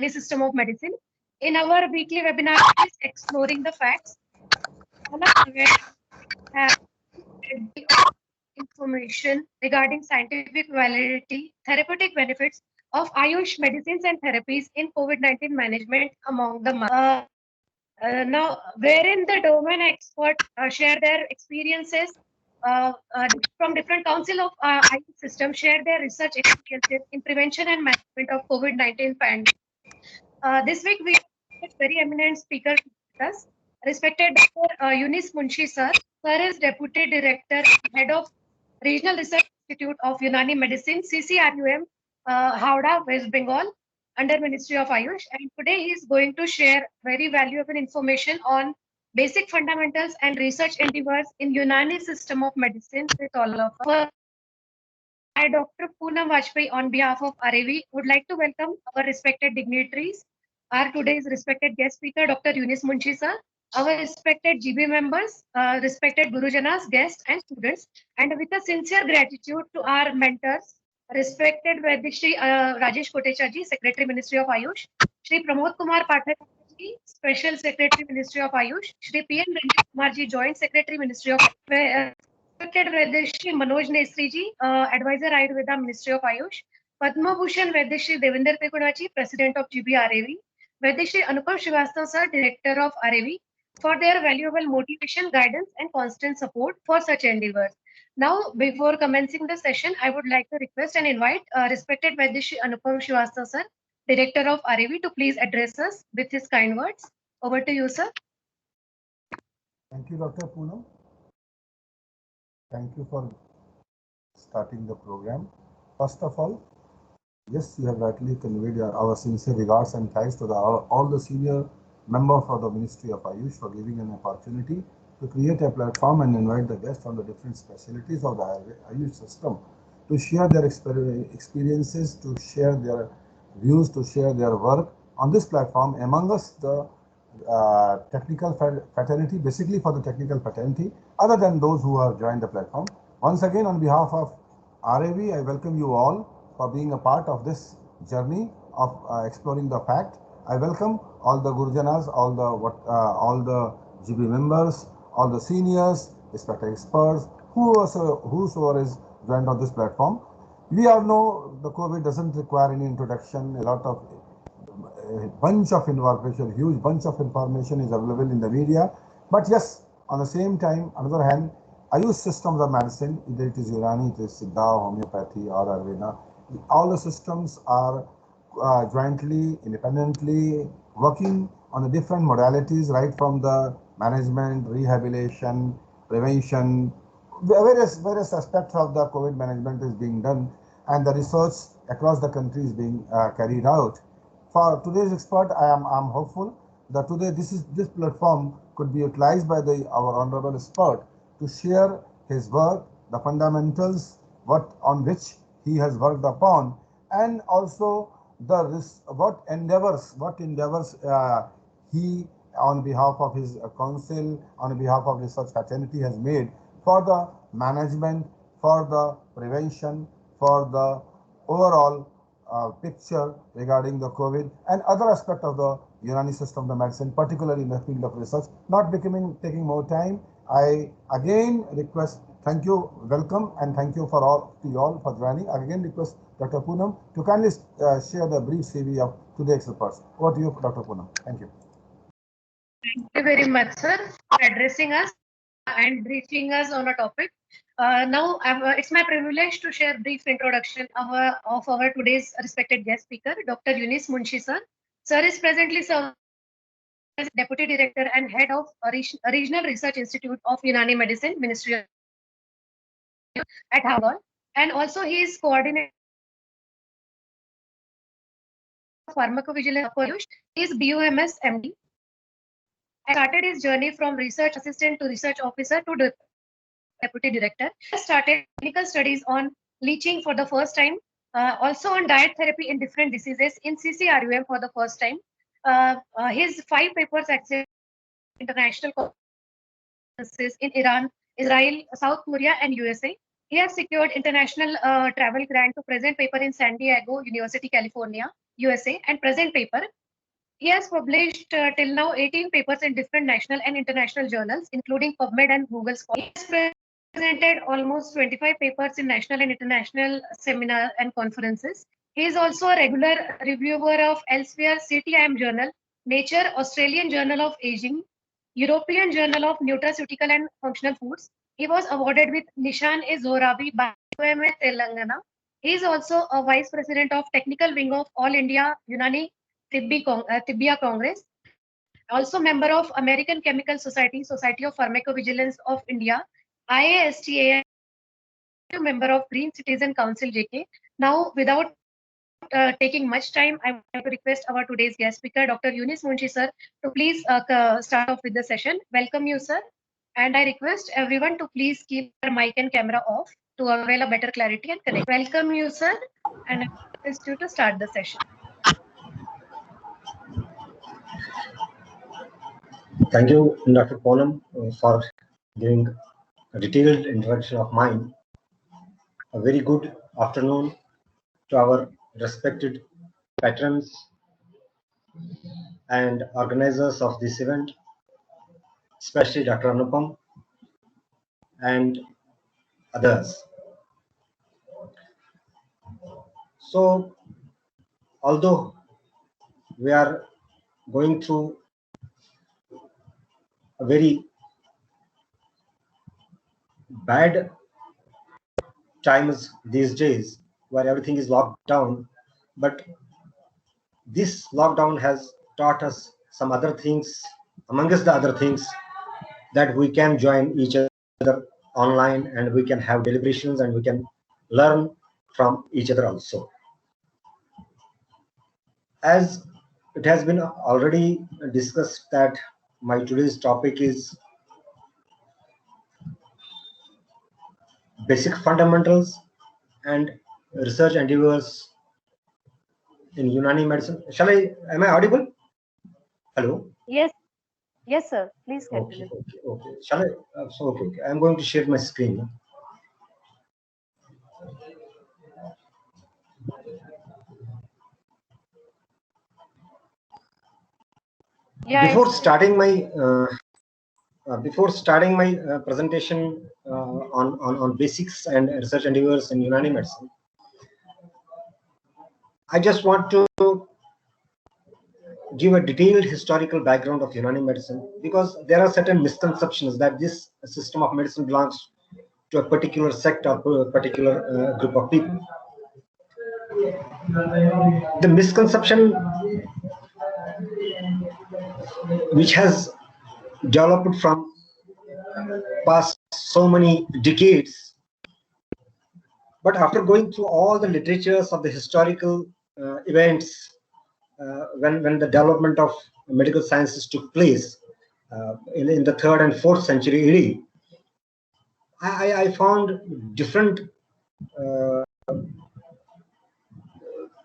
System of Medicine. In our weekly webinar, is exploring the facts. All of you have information regarding scientific validity, therapeutic benefits of Ayush medicines and therapies in COVID-19 management among the now, wherein the domain experts share their experiences from different council of IT systems, share their research experiences in prevention and management of COVID-19 pandemic. This week, we have a very eminent speaker with us, respected Dr. Yunis Munshi sir. Sir is Deputy Director, Head of Regional Research Institute of Unani Medicine, CCRUM, Howrah, West Bengal, under Ministry of Ayush. And today he is going to share very valuable information on basic fundamentals and research endeavors in Unani system of medicine with all of us. I, Dr. Poonam Vajpayee, on behalf of RAV, would like to welcome our respected dignitaries. Our today's respected guest speaker, Dr. Yunis Munshi sir, our respected GB members, respected Gurujanas, guests and students, and with a sincere gratitude to our mentors, respected Vaidishri Rajesh Kotecha ji, Secretary Ministry of Ayush, Shri Pramod Kumar Pathak ji, Special Secretary Ministry of Ayush, Shri P.N. Ranjit Kumar ji, Joint Secretary Ministry of respected Vaidishri Manoj Nesri ji, Advisor Ayurveda Ministry of Ayush, Padma Bhushan Vaidishri Devender Tekunachi, President of GBRAV, Vaidishri Anupam Srivastava sir, Director of RAV, for their valuable motivation, guidance, and constant support for such endeavors. Now, before commencing the session, I would like to request and invite respected Vaidishri Anupam Srivastava sir, Director of RAV, to please address us with his kind words. Over to you, sir. Thank you, Dr. Poonam. Thank you for starting the program. First of all, yes, you have rightly conveyed our sincere regards and thanks to all the senior members of the Ministry of Ayush for giving an opportunity to create a platform and invite the guests on the different specialties of the Ayush system to share their experiences, to share their views, to share their work on this platform. Among us, the technical fraternity, basically for the technical fraternity, other than those who have joined the platform. Once again, on behalf of RAV, I welcome you all for being a part of this journey of exploring the fact. I welcome all the Gurujanas, all the GB members, all the seniors, respected experts, whosoever is joined on this platform. We all know the COVID doesn't require any introduction. A bunch of information, huge bunch of information is available in the media. But yes, on the same time, on the other hand, Ayush systems of medicine, either it is Unani, it is Siddha, homeopathy or Ayurveda, all the systems are jointly, independently working on the different modalities, right from the management, rehabilitation, prevention, various aspects of the COVID management is being done, and the research across the country is being carried out. For today's expert, I am hopeful that today this platform could be utilized by our honorable expert to share his work, the fundamentals, on which he has worked upon, and also what endeavors he, on behalf of his council, on behalf of research fraternity, has made for the management, for the prevention, for the overall picture regarding the COVID and other aspects of the Unani system of medicine, particularly in the field of research. Not taking more time, I again request, thank you, welcome, and thank you to you all for joining. I again request Dr. Poonam to kindly share the brief CV of today's experts. Over to you, Dr. Poonam. Thank you. Thank you very much, sir, for addressing us and briefing us on a topic. Now, it's my privilege to share brief introduction of our today's respected guest speaker, Dr. Yunis Munshi sir. Sir is presently serving as Deputy Director and Head of Regional Research Institute of Unani Medicine, Ministry at Harvard, and also he is coordinator of pharmacovigilance for Ayush. He is BUMS MD. And started his journey from research assistant to research officer to Deputy Director. He started clinical studies on leaching for the first time, also on diet therapy in different diseases in CCRUM for the first time. His 5 papers accessed international conferences in Iran, Israel, South Korea, and USA. He has secured international travel grant to present paper in San Diego University, California. USA, and present paper. He has published till now 18 papers in different national and international journals, including PubMed and Google Scholar. He has presented almost 25 papers in national and international seminar and conferences. He is also a regular reviewer of Elsewhere, CTIM Journal, Nature, Australian Journal of Aging, European Journal of Nutraceutical and Functional Foods. He was awarded with Nishan-e-Zohravi by UMA Telangana. He is also a vice president of technical wing of All India Unani Tibbiya Congress, also member of American Chemical Society, Society of Pharmacovigilance of India, IASTA, member of Green Citizen Council JK. Now, without taking much time, I want to request our today's guest speaker, Dr. Yunis Munshi sir, to please start off with the session. Welcome you, sir. And I request everyone to please keep their mic and camera off to avail a better clarity and connect. Welcome you, sir. And I request you to start the session. Thank you, Dr. Poonam, for giving a detailed introduction of mine. A very good afternoon to our respected patrons and organizers of this event, especially Dr. Anupam and others. So, although we are going through a very bad times these days where everything is locked down, but this lockdown has taught us some other things, amongst the other things, that we can join each other online and we can have deliberations and we can learn from each other also. As it has been already discussed that my today's topic is basic fundamentals and research endeavors in Unani medicine. Am I audible? Hello? Yes. Yes, sir. Please continue. Okay. Shall I? Okay. I'm going to share my screen. Yeah, before starting my presentation on basics and research endeavors in Unani medicine, I just want to give a detailed historical background of Unani medicine, because there are certain misconceptions that this system of medicine belongs to a particular sect or a particular group of people. The misconception which has developed from past so many decades, but after going through all the literatures of the historical events when the development of medical sciences took place in the 3rd and 4th century AD, I found different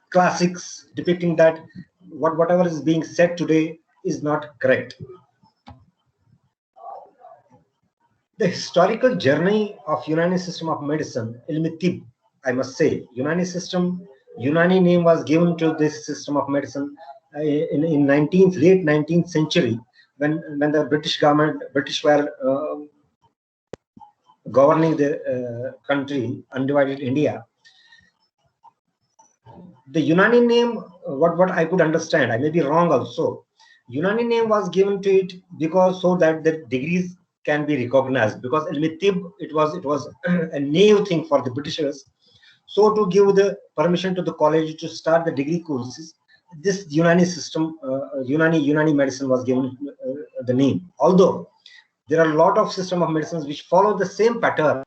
classics depicting that whatever is being said today is not correct. The historical journey of Unani system of medicine, Ilmi Tibb, I must say, Unani name was given to this system of medicine in late 19th century when the British were governing the country, undivided India. The Unani name, what I could understand, I may be wrong also, Unani name was given to it because so that the degrees can be recognized, because Ilmi Tibb, it was a new thing for the Britishers. So to give the permission to the college to start the degree courses, this Unani system, Unani medicine was given the name. Although there are a lot of system of medicines which follow the same pattern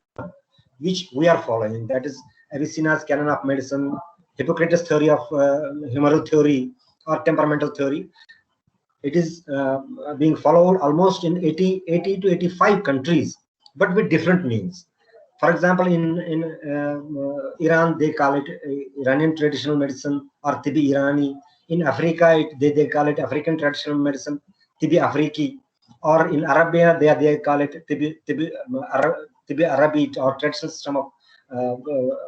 which we are following, that is Avicenna's canon of medicine, Hippocrates' theory of humoral theory or temperamental theory. It is being followed almost in 80 to 85 countries, but with different names. For example, in Iran, they call it Iranian traditional medicine or Tibbi Irani. In Africa, they call it African traditional medicine, Tibbi Afriki. Or in Arabia, they call it Tibbi Arabi or traditional system of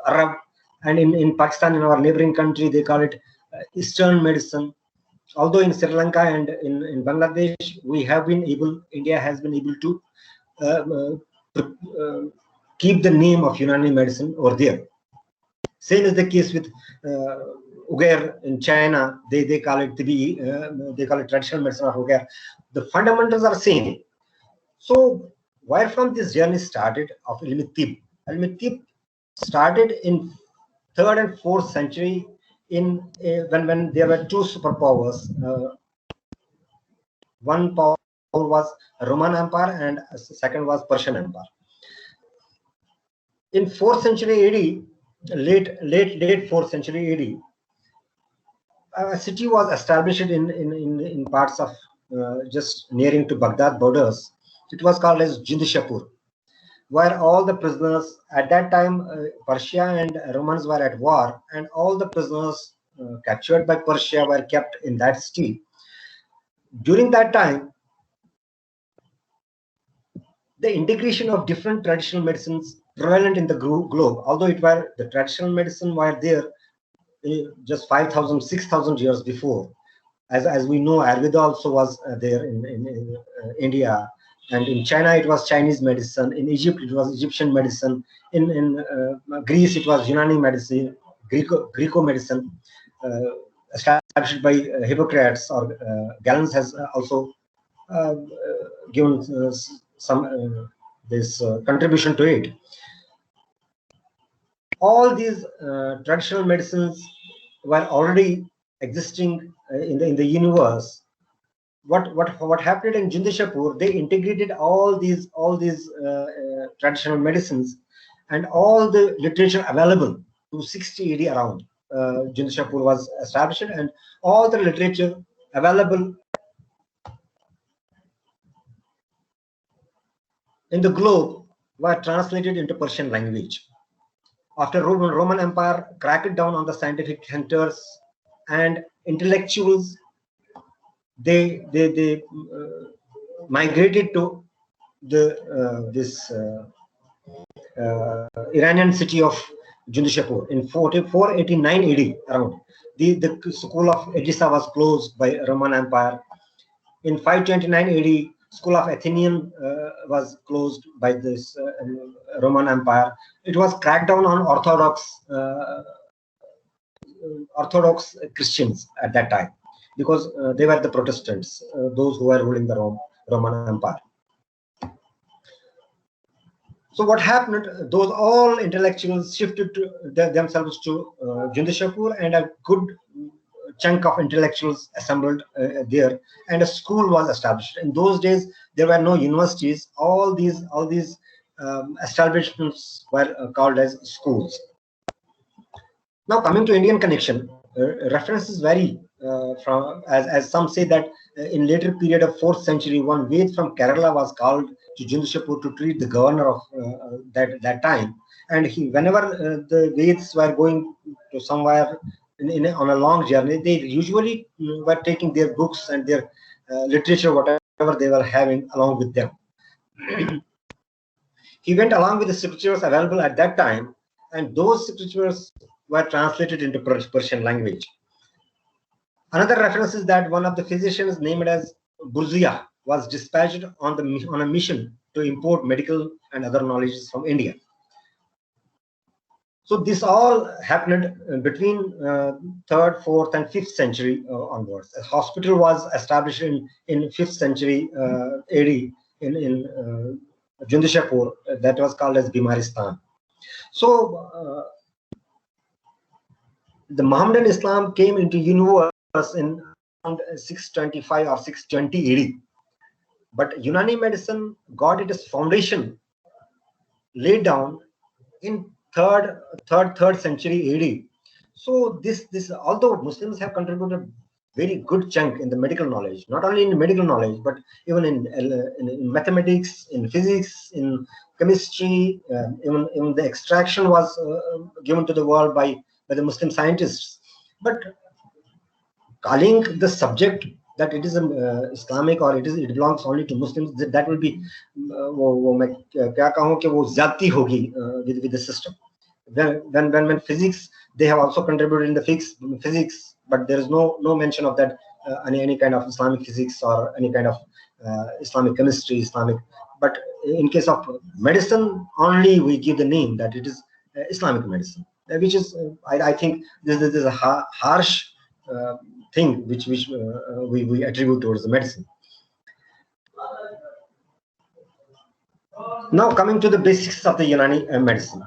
Arab. And in Pakistan, in our neighboring country, they call it Eastern medicine. Although in Sri Lanka and in Bangladesh, India has been able to keep the name of Unani medicine over there. Same is the case with Ugair in China. They call it they call it traditional medicine of Ugair. The fundamentals are same. So where from this journey started of Ilmi Tib? Ilmi Tib started in 3rd and 4th century when there were two superpowers. One power was Roman Empire and second was Persian Empire. In 4th century AD, late 4th century AD, a city was established in parts of just nearing to Baghdad borders. It was called as Jindishapur, where all the prisoners at that time, Persia and Romans were at war, and all the prisoners captured by Persia were kept in that city. During that time, the integration of different traditional medicines prevalent in the globe, although the traditional medicine were there just 5,000, 6,000 years before. As we know, Ayurveda also was there in India, and in China it was Chinese medicine. In Egypt it was Egyptian medicine. In Greece it was Unani medicine, Greco medicine, established by Hippocrates, or Galen has also given some this contribution to it. All these traditional medicines were already existing in the universe. What happened in Jindishapur? They integrated all these traditional medicines and all the literature available to 60 AD around. Jindishapur was established, and all the literature available in the globe were translated into Persian language. After Roman Empire cracked down on the scientific centers and intellectuals, they migrated to this Iranian city of Jindishapur in 489 AD around. The school of Edessa was closed by Roman Empire. In 529 AD, school of Athenian was closed by this Roman Empire. It was cracked down on Orthodox Christians at that time, because they were the Protestants, those who were ruling the Roman Empire. So what happened? Those all intellectuals shifted themselves to Jindishapur, and a good chunk of intellectuals assembled there, and a school was established. In those days, there were no universities. All these establishments were called as schools. Now, coming to Indian connection, references vary from as some say that in later period of 4th century, one Ved from Kerala was called to Jindishapur to treat the governor of that time, and whenever the Veds were going to somewhere on a long journey, they usually were taking their books and their literature, whatever they were having, along with them. He went along with the scriptures available at that time, and those scriptures were translated into Persian language. Another reference is that one of the physicians named as Burzia was dispatched on a mission to import medical and other knowledge from India. So this all happened between 3rd, 4th, and 5th century onwards. A hospital was established in 5th century AD in Jindishapur, that was called as Bimaristan. So the Mohammedan Islam came into universe in around 625 or 620 AD. But Unani medicine got its foundation laid down in 3rd century AD. So this although Muslims have contributed very good chunk in the medical knowledge, not only in medical knowledge, but even in mathematics, in physics, in chemistry, even the extraction was given to the world by the Muslim scientists. But calling the subject that it is Islamic or it belongs only to Muslims, that will be with the system. When physics, they have also contributed in the physics, but there is no mention of that any kind of Islamic physics or any kind of Islamic chemistry, Islamic. But in case of medicine, only we give the name that it is Islamic medicine, which is I think this is a harsh thing which we attribute towards the medicine. Now coming to the basics of the Unani medicine.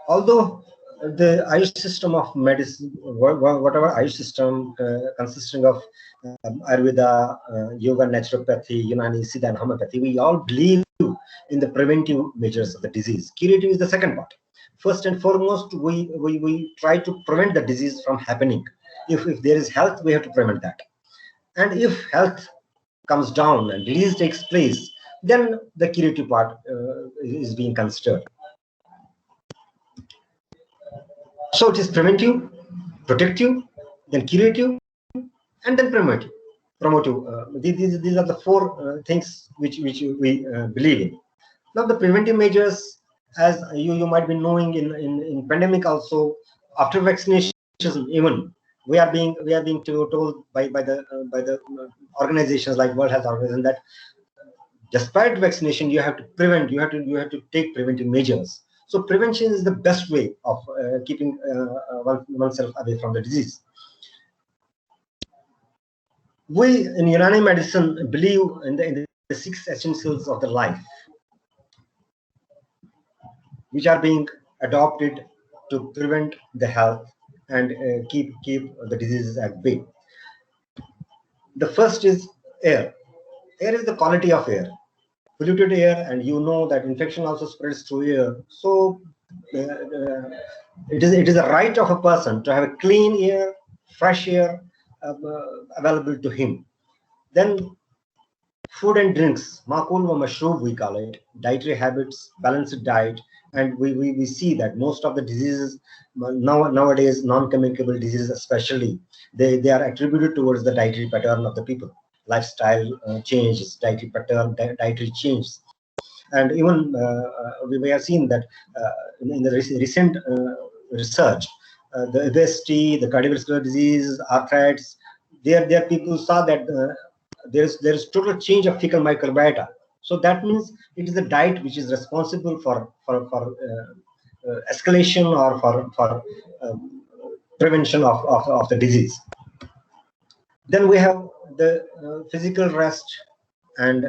Although the Ayush system of medicine, whatever Ayush system consisting of Ayurveda, Yoga, Naturopathy, Unani, Siddha, and Homeopathy, we all believe in the preventive measures of the disease. Curative is the second part. First and foremost, we try to prevent the disease from happening. If there is health, we have to prevent that. And if health comes down and disease takes place, then the curative part is being considered. So it is preventive, protective, then curative, and then promotive. These are the four things which we believe in. Now the preventive measures, as you might be knowing, in pandemic also, after vaccination, even we are being told by the organizations like World Health Organization that despite vaccination, you have to prevent, you have to take preventive measures. So prevention is the best way of keeping oneself away from the disease. We in Unani medicine believe in the 6 essentials of the life, which are being adopted to prevent the health and keep the diseases at bay. The first is air. Air is the quality of air. Polluted air, and you know that infection also spreads through air. So it is a right of a person to have a clean air, fresh air available to him. Then food and drinks, makul wa mashroob we call it, dietary habits, balanced diet, and we see that most of the diseases nowadays, non-communicable diseases especially, they are attributed towards the dietary pattern of the people. Lifestyle changes, dietary pattern, dietary changes. And even we have seen that in the recent research, the obesity, the cardiovascular disease, arthritis, there people saw that there's total change of fecal microbiota. So that means it is the diet which is responsible for escalation or for prevention of the disease. Then we have the physical rest and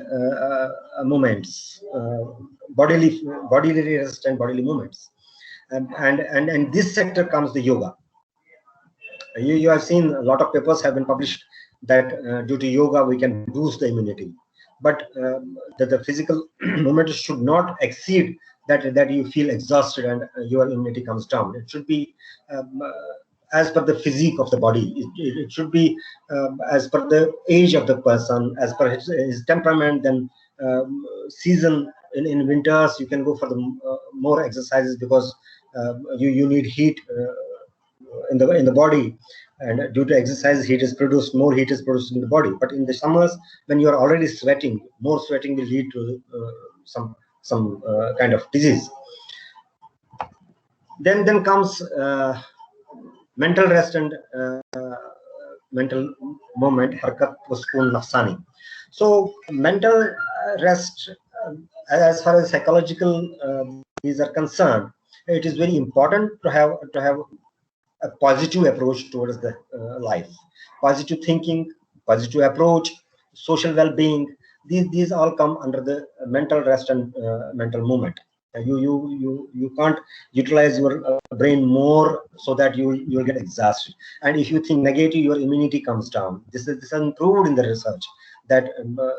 movements, bodily rest and bodily movements, and this sector comes the yoga. You have seen a lot of papers have been published that due to yoga we can boost the immunity, but the physical movement should not exceed that you feel exhausted and your immunity comes down. It should be as per the physique of the body. It should be as per the age of the person, as per his temperament. Then season, in winters you can go for the more exercises because you need heat in the body, and due to exercise more heat is produced in the body. But in the summers, when you are already sweating, more sweating will lead to some kind of disease. Then comes mental rest and mental movement, harkat wa sukoon nafsani. So mental rest, as far as psychological these are concerned, it is very important to have a positive approach towards the life, positive thinking, positive approach, social well-being. These all come under the mental rest and mental movement. You can't utilize your brain more so that you'll get exhausted. And if you think negative, your immunity comes down. This is proved in the research that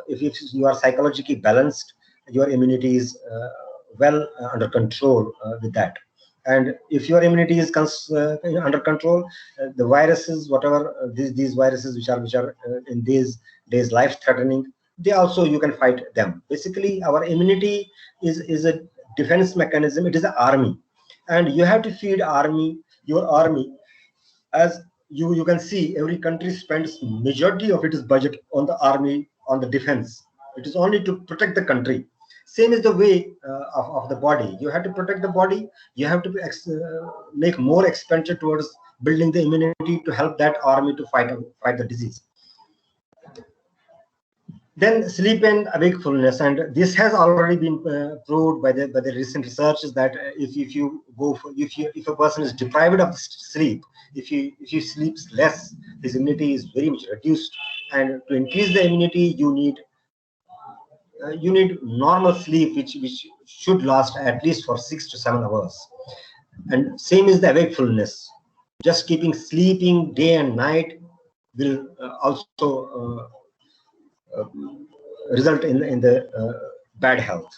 if you are psychologically balanced, your immunity is well under control with that. And if your immunity is under control, the viruses, whatever these viruses which are in these days life-threatening, they also you can fight them. Basically, our immunity is a defense mechanism. It is an army, and you have to feed your army. As you can see, every country spends majority of its budget on the army, on the defense. It is only to protect the country. Same is the way of the body. You have to protect the body. You have to make more expenditure towards building the immunity to help that army to fight the disease. Then sleep and wakefulness, and this has already been proved by the recent researches that if a person is deprived of sleep, if he sleeps less, his immunity is very much reduced. And to increase the immunity, you need normal sleep, which should last at least for 6 to 7 hours. And same is the wakefulness. Just keeping sleeping day and night will also result in the bad health.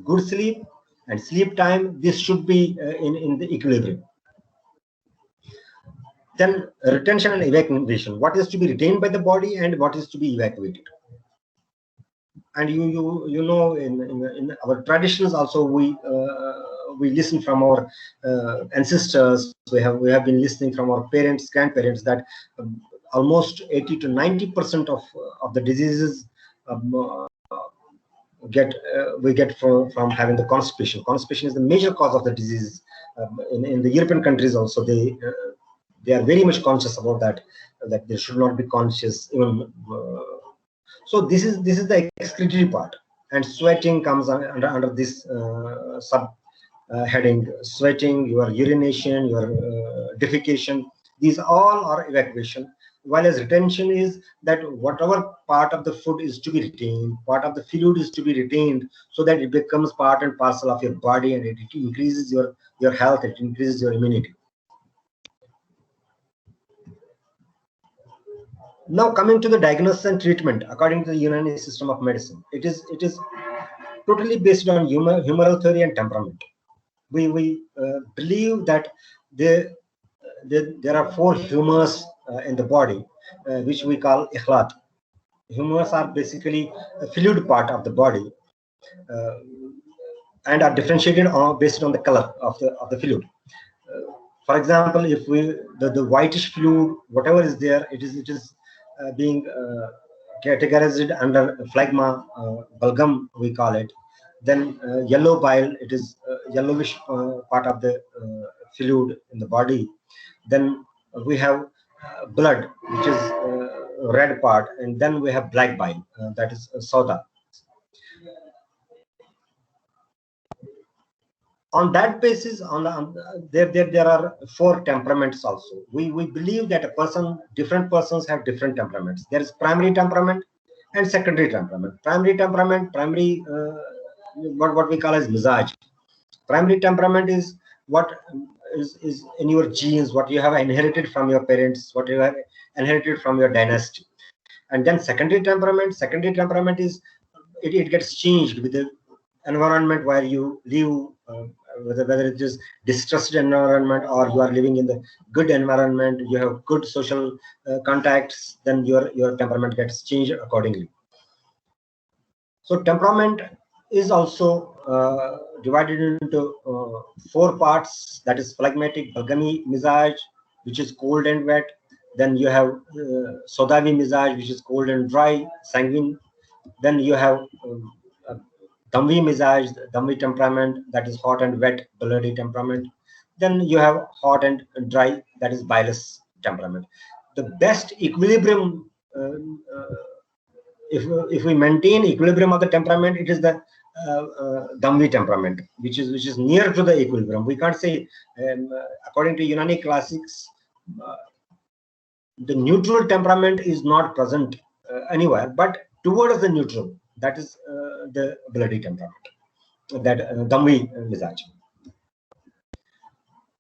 Good sleep and sleep time, this should be in the equilibrium. Then retention and evacuation. What is to be retained by the body and what is to be evacuated. And you know, in our traditions also, we listen from our ancestors. We have been listening from our parents, grandparents, that almost 80 to 90% of the diseases we get from having the constipation. Constipation is the major cause of the disease. In the European countries also, they are very much conscious about that they should not be conscious even. So this is the excretory part, and sweating comes under this sub heading. Sweating, your urination, your defecation, these all are evacuation. While as retention is that whatever part of the food is to be retained, part of the fluid is to be retained, so that it becomes part and parcel of your body, and it increases your health, it increases your immunity. Now coming to the diagnosis and treatment according to the Unani system of medicine, it is totally based on humoral theory and temperament. We believe that there are 4 humors in the body, which we call ikhlat. Humors are basically a fluid part of the body and are differentiated based on the color of the fluid. For example, if the whitish fluid, whatever is there, it is being categorized under phlegma, bulgum we call it. Then yellow bile, it is yellowish part of the fluid in the body. Then we have blood, which is red part, and then we have black bile, that is soda. On that basis, there are 4 temperaments also. We believe that different persons have different temperaments. There is primary temperament and secondary temperament. Primary temperament, what we call as mizaj. Primary temperament is what is in your genes, what you have inherited from your parents, what you have inherited from your dynasty. And then secondary temperament is it gets changed with the environment where you live, whether it is distressed environment or you are living in the good environment, you have good social contacts, then your temperament gets changed accordingly. So temperament is also divided into 4 parts, that is phlegmatic, bulgami mizaj, which is cold and wet. Then you have sodavi mizaj, which is cold and dry, sanguine. Then you have damvi mizaj, damvi temperament, that is hot and wet, bloody temperament. Then you have hot and dry, that is bilous temperament. The best equilibrium, if we maintain equilibrium of the temperament, it is the damvi temperament, which is near to the equilibrium. We can't say, according to Unani classics, the neutral temperament is not present anywhere, but towards the neutral, that is the bloody temperament, that damvi mizaj.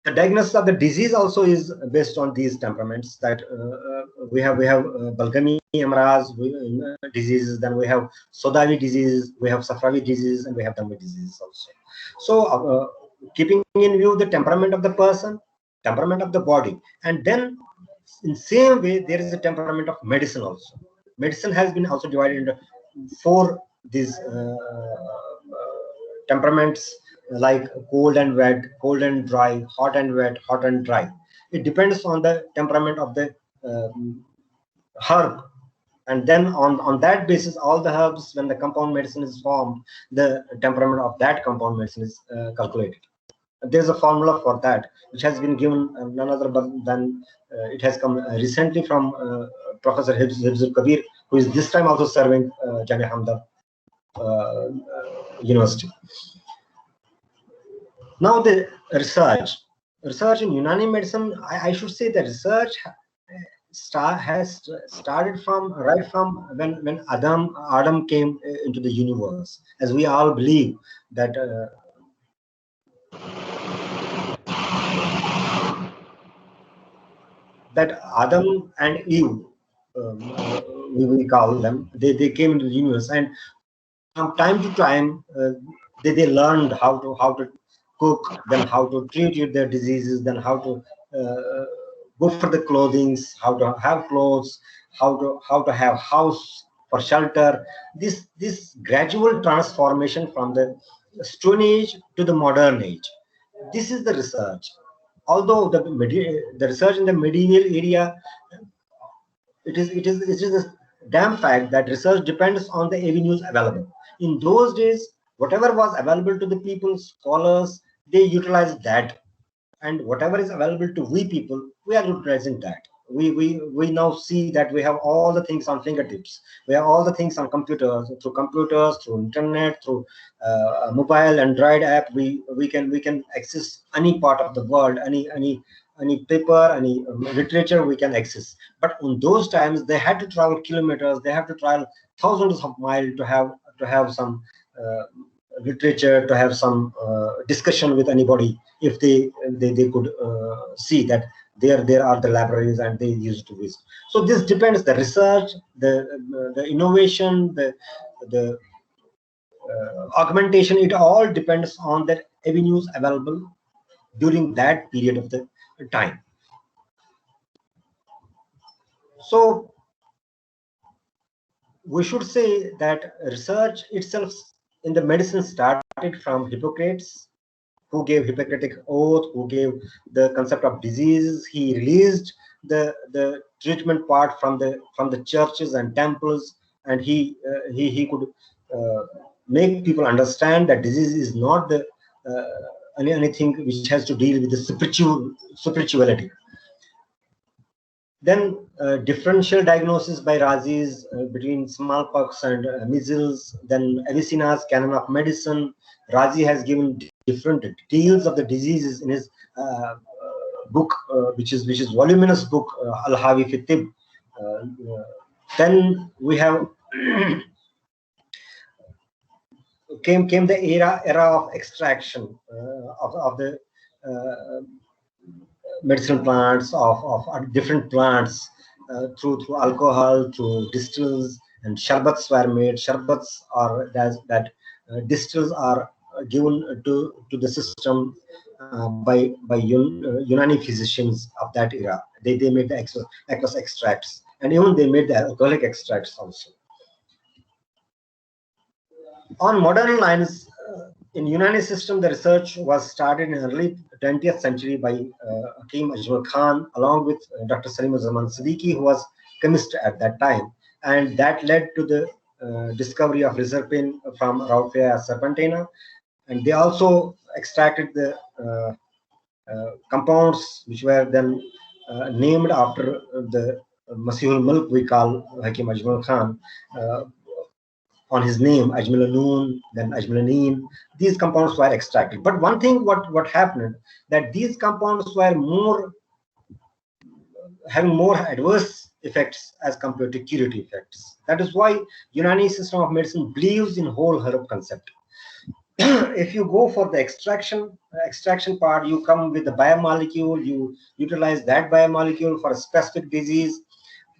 The diagnosis of the disease also is based on these temperaments. That we have bulgami amraz diseases, then we have sodavi disease, we have safravi disease, and we have damvi diseases also. So keeping in view the temperament of the person, temperament of the body, and then in same way there is a temperament of medicine also. Medicine has been also divided into 4 these temperaments, like cold and wet, cold and dry, hot and wet, hot and dry. It depends on the temperament of the herb, and then on that basis, all the herbs, when the compound medicine is formed, the temperament of that compound medicine is calculated. there's a formula for that, which has been given none other but than it has come recently from Professor Hifzul Kabir, who is this time also serving Jamia Hamda University. Now the research in Unani medicine, I should say that research has started from right from when Adam came into the universe, as we all believe that that Adam and Eve, we call them, they came into the universe, and from time to time they learned how to cook, then how to treat their diseases, then how to go for the clothings, how to have clothes, how to have house for shelter. This gradual transformation from the Stone Age to the modern age, this is the research. Although the research in the medieval area, it is a damn fact that research depends on the avenues available. In those days, whatever was available to the people, scholars, they utilized that, and whatever is available to we people, we are utilizing that. We now see that we have all the things on fingertips. We have all the things on computers, through internet, through mobile Android app. We can access any part of the world, any paper, any literature we can access. But in those times, they had to travel kilometers, they have to travel thousands of miles to have some literature, to have some discussion with anybody, if they could see that there are the libraries and they used to visit. So this depends, the research, the innovation, the augmentation, it all depends on the avenues available during that period of the time. So we should say that research itself in the medicine started from Hippocrates, who gave Hippocratic oath, who gave the concept of disease. He released the treatment part from the churches and temples, and he could make people understand that disease is not the anything which has to deal with the spirituality. Then differential diagnosis by Razis between smallpox and measles. Then Avicenna's Canon of Medicine. Razi has given different details of the diseases in his book, which is voluminous book, Al-Hawi fi Tib. Then we have came the era of extraction of the medicinal plants, of different plants, through alcohol, through distills, and sharbats were made. Sharbats are that distills are given to the system by Unani physicians of that era. They made the aqueous extracts, and even they made the alcoholic extracts also. On modern lines, in Unani system, the research was started in early 20th century by Hakim Ajmal Khan, along with Dr. Salim Zaman Siddiqui, who was chemist at that time, and that led to the discovery of reserpine from Rauwolfia serpentina, and they also extracted the compounds which were then named after the Masihul Mulk, we call Hakim Ajmal Khan, on his name, Ajmalanun, then Ajmalanine. These compounds were extracted. But one thing, what happened, that these compounds were having more adverse effects as compared to curative effects. That is why Unani system of medicine believes in whole herb concept. If you go for the extraction part, you come with the biomolecule, you utilize that biomolecule for a specific disease.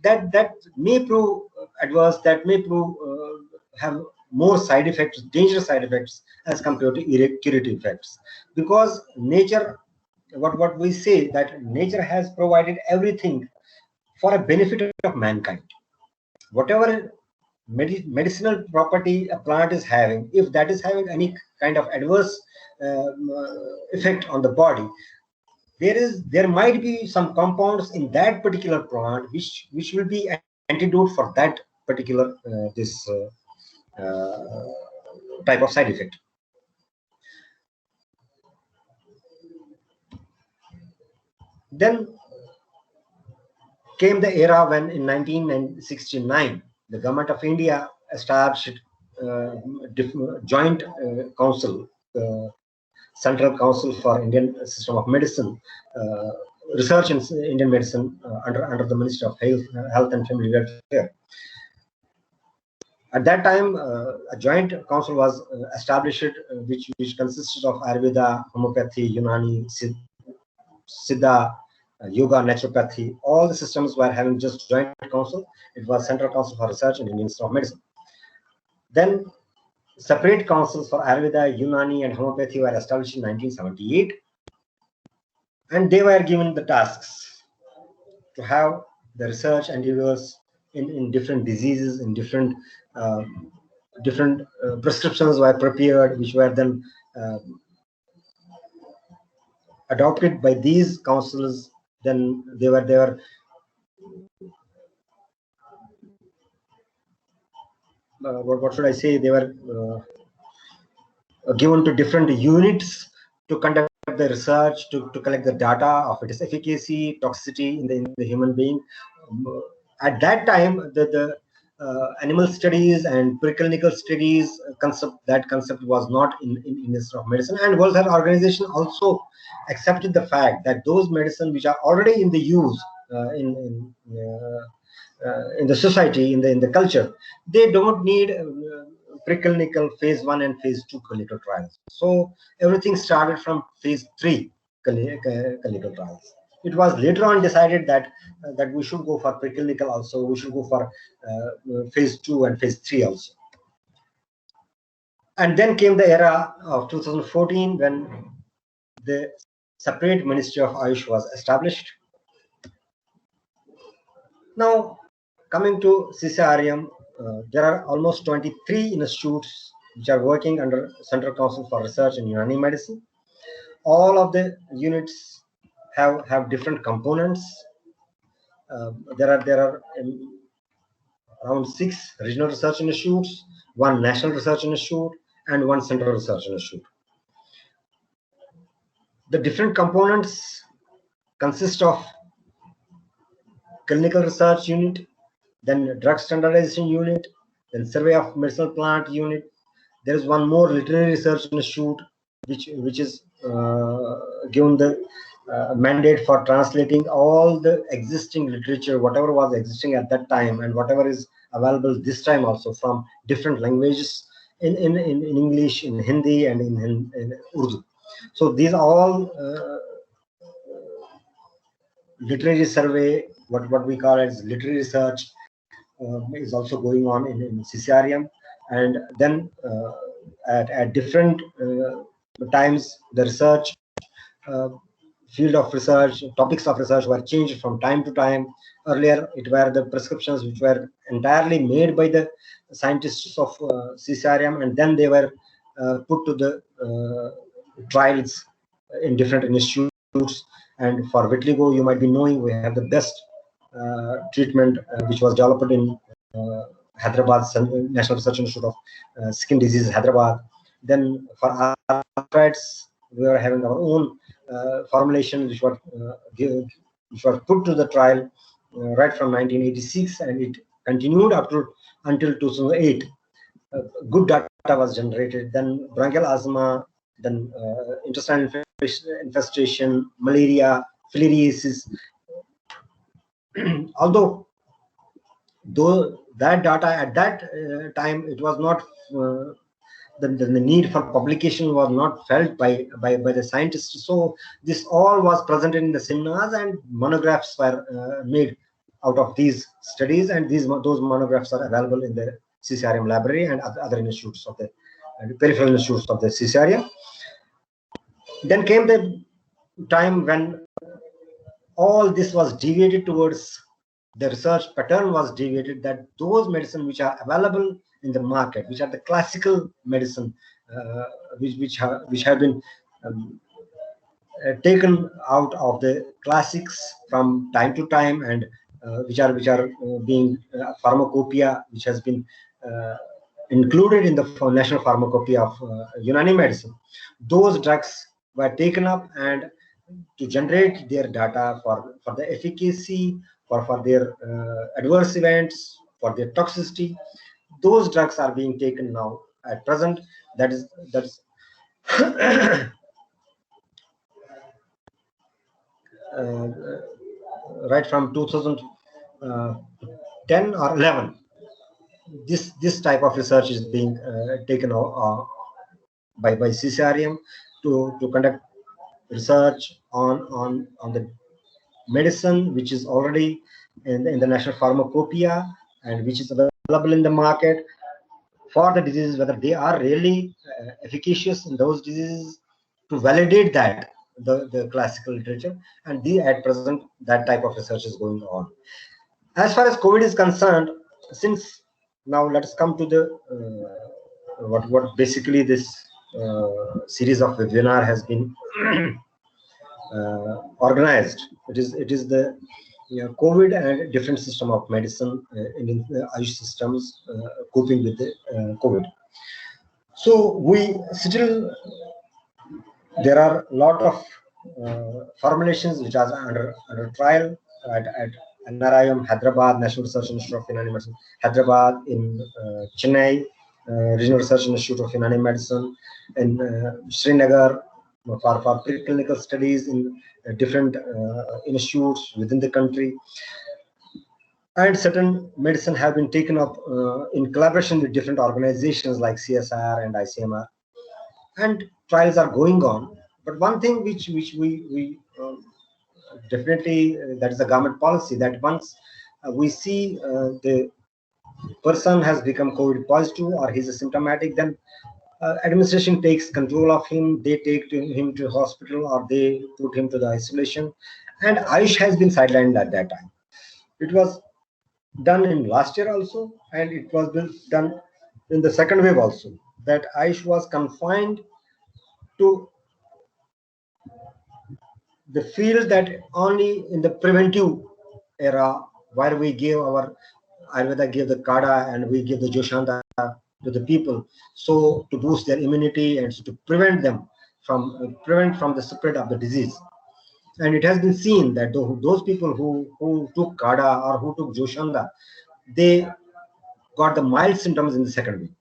That may prove adverse, that may prove have more side effects, dangerous side effects, as compared to curative effects. Because nature, what we say, that nature has provided everything for a benefit of mankind. Whatever medicinal property a plant is having, if that is having any kind of adverse effect on the body, there might be some compounds in that particular plant which will be antidote for that particular type of side effect. Then came the era when in 1969, the government of India established joint council, Central Council for Indian System of Medicine, Research in Indian Medicine under the Ministry of Health and Family Welfare. At that time, a joint council was established, which consisted of Ayurveda, homeopathy, Unani, Siddha, yoga, naturopathy. All the systems were having just joint council. It was Central Council for Research in Indian Institute of Medicine. Then separate councils for Ayurveda, Unani, and homeopathy were established in 1978, and they were given the tasks to have the research endeavors in different diseases, in different prescriptions were prepared, which were then adopted by these councils. Then they were what should I say? They were given to different units to conduct the research, to collect the data of its efficacy, toxicity in the human being. At that time, the animal studies and preclinical studies concept was not in Institute of Medicine, and World Health Organization also accepted the fact that those medicines which are already in the use in the society, in the culture, they don't need preclinical phase 1 and phase 2 clinical trials. So everything started from phase 3 clinical trials. It was later on decided that we should go for preclinical also. We should go for phase 2 and phase 3 also. And then came the era of 2014 when the separate Ministry of Ayush was established. Now, coming to CCRM, there are almost 23 institutes which are working under Central Council for Research in Unani Medicine. All of the units have different components. There are around 6 regional research institutes, 1 national research institute, and 1 central research institute. The different components consist of clinical research unit, then drug standardization unit, then survey of medicinal plant unit. There is 1 more literary research institute which is given the mandate for translating all the existing literature, whatever was existing at that time and whatever is available this time also, from different languages in English, in Hindi, and in Urdu. So these all literary survey, what we call as literary research, is also going on in CCRM. And then at different times, the research field of research, topics of research were changed from time to time. Earlier, it were the prescriptions which were entirely made by the scientists of CCRM, and then they were put to the trials in different institutes. And for vitiligo, you might be knowing we have the best treatment which was developed in Hyderabad National Research Institute of Skin Diseases, Hyderabad. Then for arthritis, we are having our own formulation which were put to the trial right from 1986, and it continued up to until 2008. Good data was generated. Then bronchial asthma, then intestinal infestation, malaria, filariasis. Although that data at that time, it was not the need for publication was not felt by the scientists. So this all was presented in the seminars, and monographs were made out of these studies, and those monographs are available in the CCRM library and other institutes of the peripheral institutes of the CCRM. Then came the time when all this was deviated towards, the research pattern was deviated, that those medicine which are available in the market, which are the classical medicine, which have been taken out of the classics from time to time, and which are being pharmacopoeia, which has been included in the national pharmacopoeia of Unani medicine. Those drugs were taken up, and to generate their data for the efficacy, for their adverse events, for their toxicity. Those drugs are being taken now at present. That's right from 2010 or 11. This type of research is being taken by CCRM to conduct research on the medicine which is already in the national pharmacopoeia and which is available in the market for the diseases, whether they are really efficacious in those diseases, to validate that the classical literature. And at present that type of research is going on. As far as COVID is concerned, since now let us come to the what basically this series of webinar has been organized. It is the COVID and different system of medicine in the Ayush systems coping with the COVID. So we still, there are a lot of formulations which are under trial at NRIM Hyderabad, National Research Institute of Unani Medicine, Hyderabad, in Chennai, Regional Research Institute of Unani Medicine, in Srinagar, for preclinical studies in different institutes within the country. And certain medicine have been taken up in collaboration with different organizations like CSR and ICMR, and trials are going on. But one thing which we definitely, that is a government policy, that once we see the person has become COVID positive or he's asymptomatic, then administration takes control of him. They take him to hospital or they put him to the isolation. And Ayush has been sidelined at that time. It was done in last year also, and it was done in the second wave also, that Ayush was confined to the field that only in the preventive era, where we gave our Ayurveda, gave the Kada and we give the Joshanda to the people, so to boost their immunity and so to prevent them from the spread of the disease. And it has been seen that those people who took Kada or who took Joshanda, they got the mild symptoms in the second week.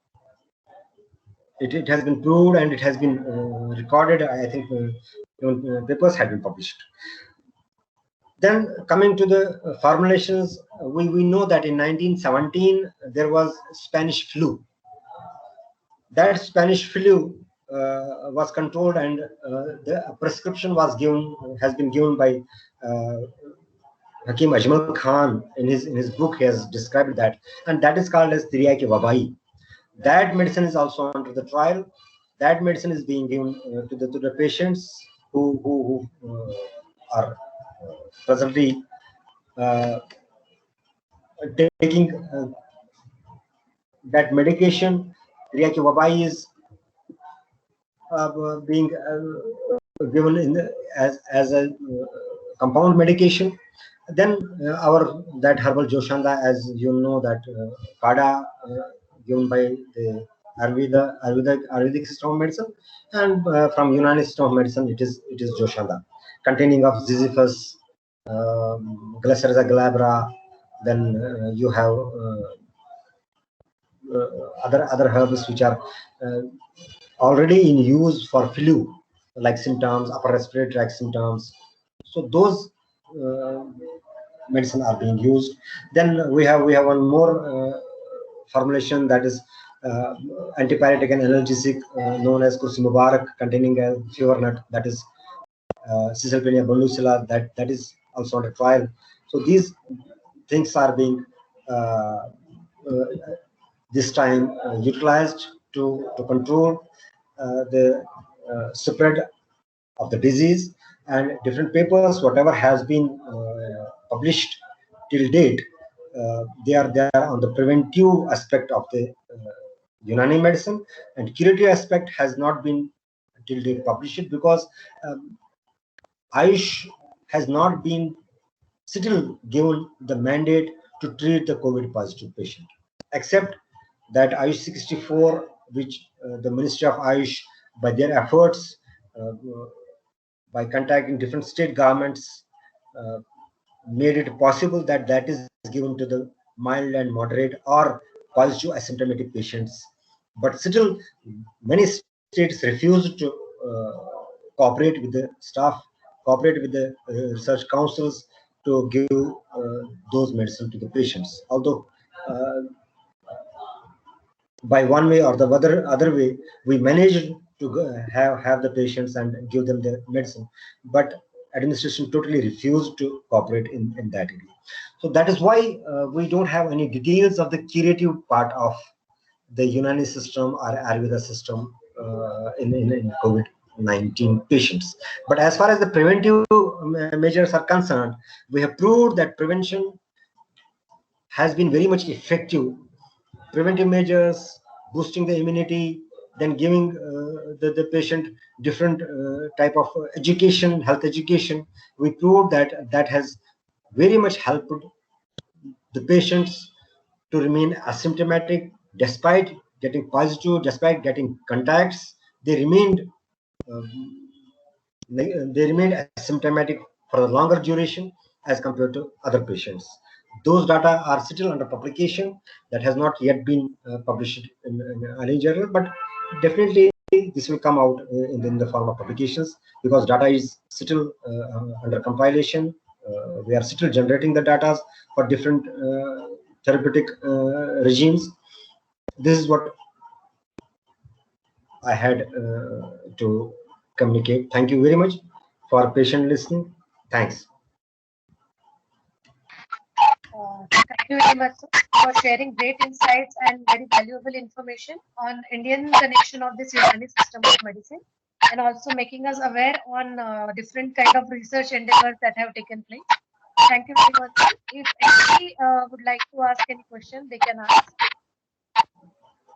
It has been proved and it has been recorded. I think papers had been published. Then coming to the formulations, we know that in 1917 there was Spanish flu. That Spanish flu was controlled, and the prescription has been given by Hakim Ajmal Khan. In his book, he has described that, and that is called as Tiryaki-Wabai. That medicine is also under the trial. That medicine is being given to the patients who are presently taking that medication. Tiryaki-Wabai is being given as a compound medication. Then that herbal Joshanda, as you know, that Kada given by the Ayurvedic system of medicine, and from Unani system of medicine, it is Joshanda, containing of Ziziphus, Glycyrrhiza glabra. Then you have other herbs which are already in use for flu like symptoms, upper respiratory tract symptoms. So those medicine are being used. Then we have one more formulation, that is antipyretic and analgesic, known as Kursi Mubarak, containing a fever nut, that is Caesalpinia bonducilla, that is also on a trial. So these things are being this time utilized to control the spread of the disease. And different papers, whatever has been published till date, they are on the preventive aspect of the Unani medicine, and curative aspect has not been till date published, because Ayush has not been still given the mandate to treat the COVID positive patient, except that Ayush 64, which the Ministry of Ayush, by their efforts, by contacting different state governments, made it possible that that is given to the mild and moderate or positive asymptomatic patients. But still, many states refused to cooperate with the staff, cooperate with the research councils to give those medicine to the patients. Although by one way or the other way, we managed to have the patients and give them the medicine, but administration totally refused to cooperate in that area. So that is why we don't have any details of the curative part of the Unani system or Ayurveda system in COVID-19 patients. But as far as the preventive measures are concerned, we have proved that prevention has been very much effective. Preventive measures, boosting the immunity, then giving the patient different type of education, health education. We proved that that has very much helped the patients to remain asymptomatic despite getting positive, despite getting contacts. They remained asymptomatic for a longer duration as compared to other patients. Those data are still under publication. That has not yet been published in any journal, but definitely this will come out in the form of publications, because data is still under compilation. We are still generating the data for different therapeutic regimes. This is what I had to communicate. Thank you very much for patient listening. Thanks. Thank you very much, sir, for sharing great insights and very valuable information on Indian connection of this Unani system of medicine, and also making us aware on different kind of research endeavors that have taken place. Thank you very much, sir. If anybody would like to ask any question, they can ask.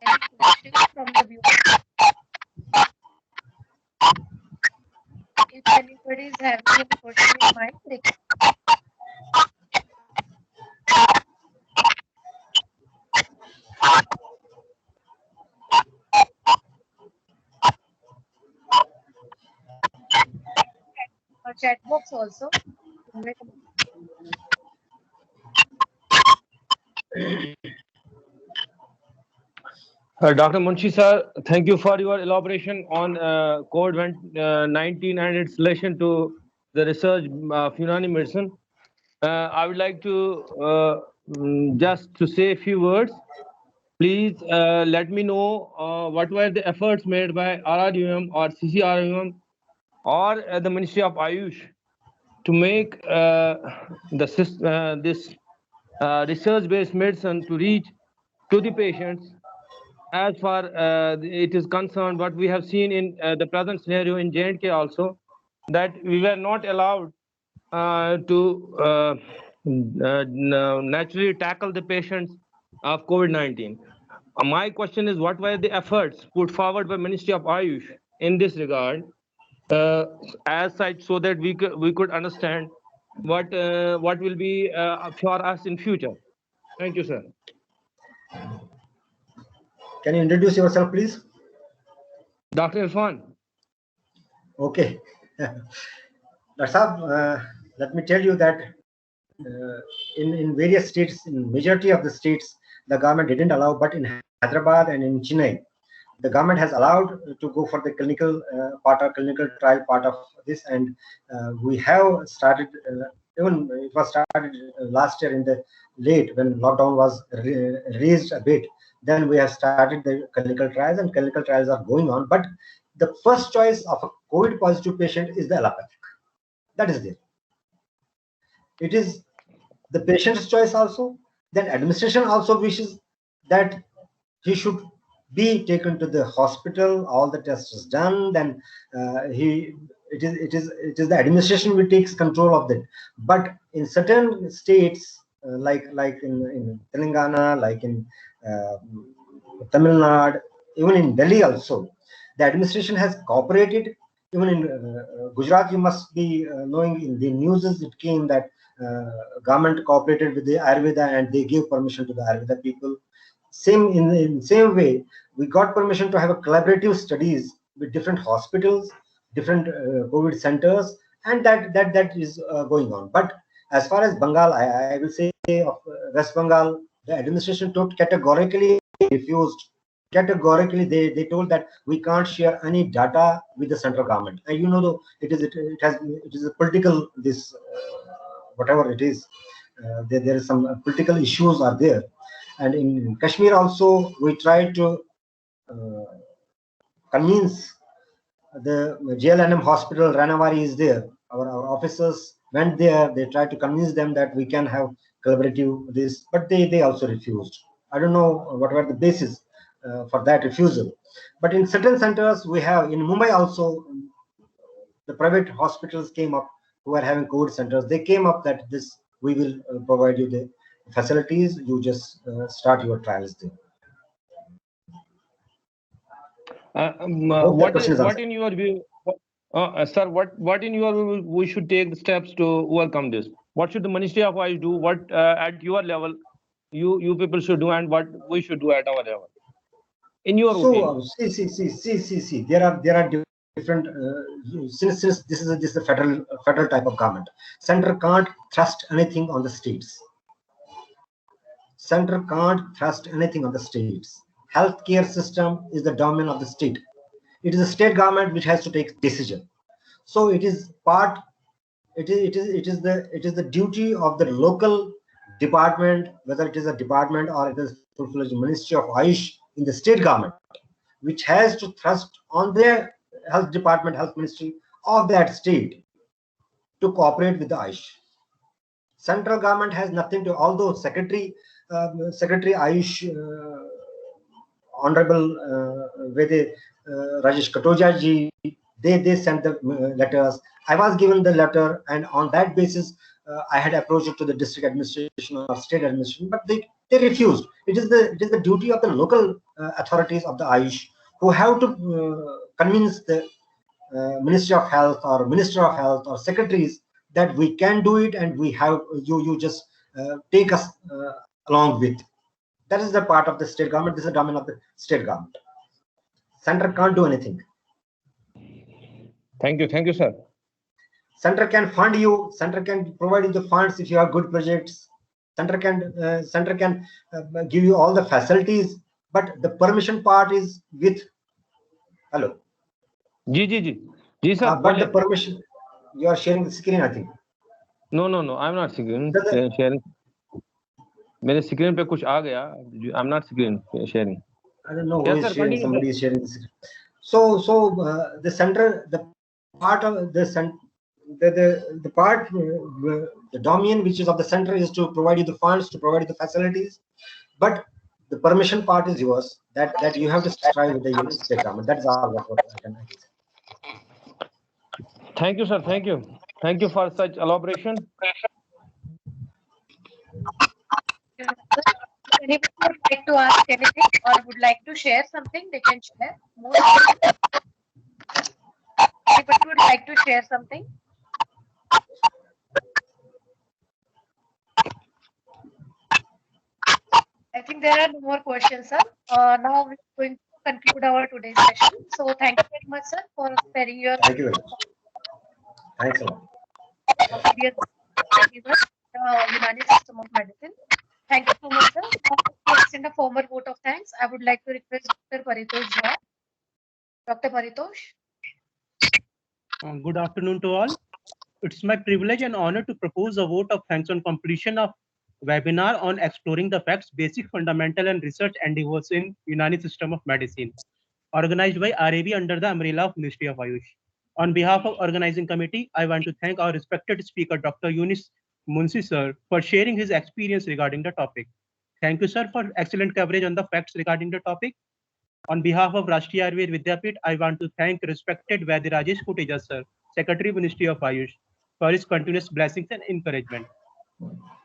Any questions from the viewers? If anybody is having any question in mind, they can. Chat box also. Dr. Munshi sir, thank you for your elaboration on COVID-19 and its relation to the research of Unani medicine. I would like to just to say a few words. Please let me know what were the efforts made by RRUM or CCRUM or the Ministry of Ayush to make this research-based medicine to reach to the patients. As far it is concerned, what we have seen in the present scenario in J&K also, that we were not allowed to naturally tackle the patients of COVID-19. My question is, what were the efforts put forward by Ministry of Ayush in this regard, as such, so that we could understand what will be for us in future? Thank you, sir. Can you introduce yourself, please? Dr. Irfan. Okay. Let me tell you that in various states, in majority of the states, the government didn't allow, but in Hyderabad and in Chennai, the government has allowed to go for the clinical clinical trial part of this, and we have started. Even it was started last year in the late when lockdown was raised a bit. Then we have started the clinical trials, and clinical trials are going on. But the first choice of a COVID positive patient is the allopathic. That is there. It is the patient's choice also. Then administration also wishes that he should be taken to the hospital. All the tests is done. Then it is the administration which takes control of that. But in certain states, like in Telangana, like in Tamil Nadu, even in Delhi also, the administration has cooperated. Even in Gujarat, you must be knowing in the news it came that government cooperated with the Ayurveda and they gave permission to the Ayurveda people. Same in same way, we got permission to have a collaborative studies with different hospitals, different COVID centers, and that is going on. But as far as Bengal, I will say of West Bengal, the administration categorically refused. Categorically, they told that we can't share any data with the central government. And you know, though, it is a political whatever it is. There is some political issues are there, and in Kashmir also we tried to convince the JLNM hospital. Ranawari is there. Our officers went there. They tried to convince them that we can have collaborative this, but they also refused. I don't know what were the basis for that refusal. But in certain centers we have, in Mumbai also, the private hospitals came up who are having COVID centers. They came up that this, we will provide you the facilities. You just start your trials there. What in your view, sir, what in your view we should take the steps to overcome this? What should the Ministry of Ayush do? What at your level you people should do, and what we should do at our level? In your opinion. See. There are different. Since this is a federal type of government, center can't trust anything on the states. Center can't trust anything on the states. Healthcare system is the domain of the state. It is the state government which has to take decision. So it is part. It is the duty of the local department, whether it is a department or it is full-fledged Ministry of Ayush in the state government, which has to thrust on their health department, health ministry of that state to cooperate with the Ayush. Central government has nothing to, although Secretary Ayush, Honorable Rajesh Katoja ji, they sent the letters. I was given the letter, and on that basis, I had approached it to the district administration or state administration, but they refused. It is the duty of the local authorities of the Ayush who have to convince the Ministry of Health or Minister of Health or secretaries that we can do it, and we have you just take us along with. That is the part of the state government. This is the domain of the state government. Center can't do anything. Thank you, sir. Center can fund you. Center can provide you the funds if you have good projects. Center can give you all the facilities, but the permission part is with. Hello. Ji, sir. But the permission, you are sharing the screen, I think. No, I'm not sharing. मेरे screen पे कुछ आ गया. I'm not sharing. I don't know yes, who is sir, sharing. Somebody is sharing the screen. So the center, the part of the part, the domain which is of the center is to provide you the funds, to provide you the facilities, but the permission part is yours. That you have to strive with the state government. That's all what I can say. Thank you, sir. Thank you for such elaboration. Anybody would like to ask anything or would like to share something, they can share. Anybody would like to share something? I think there are no more questions, sir. Now we're going to conclude our today's session. So thank you very much, sir, for sparing your. Thank you very much. Thanks a lot. Unani System of Medicine. Thank you so much, sir. To extend a formal vote of thanks, I would like to request Dr. Paritosh Jha. Dr. Paritosh. Good afternoon to all. It's my privilege and honor to propose a vote of thanks on completion of webinar on exploring the facts, basic, fundamental, and research endeavors in Unani System of Medicine, organized by RAB under the umbrella of Ministry of Ayush. On behalf of organizing committee, I want to thank our respected speaker, Dr. Yunus Munshi sir, for sharing his experience regarding the topic. Thank you, sir, for excellent coverage on the facts regarding the topic. On behalf of Rashtriya Ayurved Vidyapit, I want to thank respected Vaidya Rajesh Koteja sir, Secretary Ministry of Ayush, for his continuous blessings and encouragement.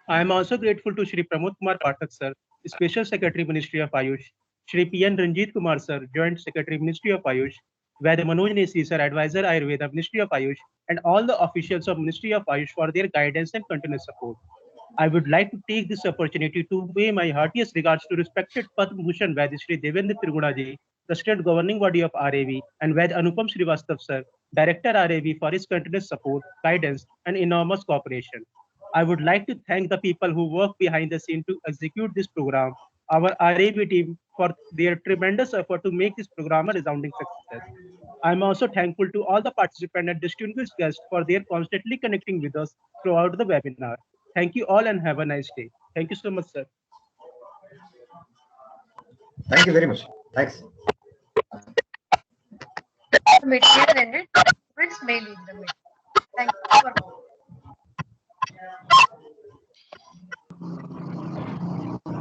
I am also grateful to Shri Pramod Kumar Pathak sir, Special Secretary Ministry of Ayush, Shri P.N. Ranjit Kumar sir, Joint Secretary Ministry of Ayush, Vaidya Manoj Nesi sir, Advisor Ayurveda Ministry of Ayush, and all the officials of Ministry of Ayush for their guidance and continuous support. I would like to take this opportunity to pay my heartiest regards to respected Padma Bhushan Vaidya Shri Devendra Triguna ji, the state governing body of RAV, and Ved Anupam Srivastav sir, Director RAV, for his continuous support, guidance, and enormous cooperation. I would like to thank the people who work behind the scene to execute this program, our RAV team for their tremendous effort to make this program a resounding success. I'm also thankful to all the participants and distinguished guests for their constantly connecting with us throughout the webinar. Thank you all and have a nice day. Thank you so much, sir. Thank you very much. Thanks. Material ended.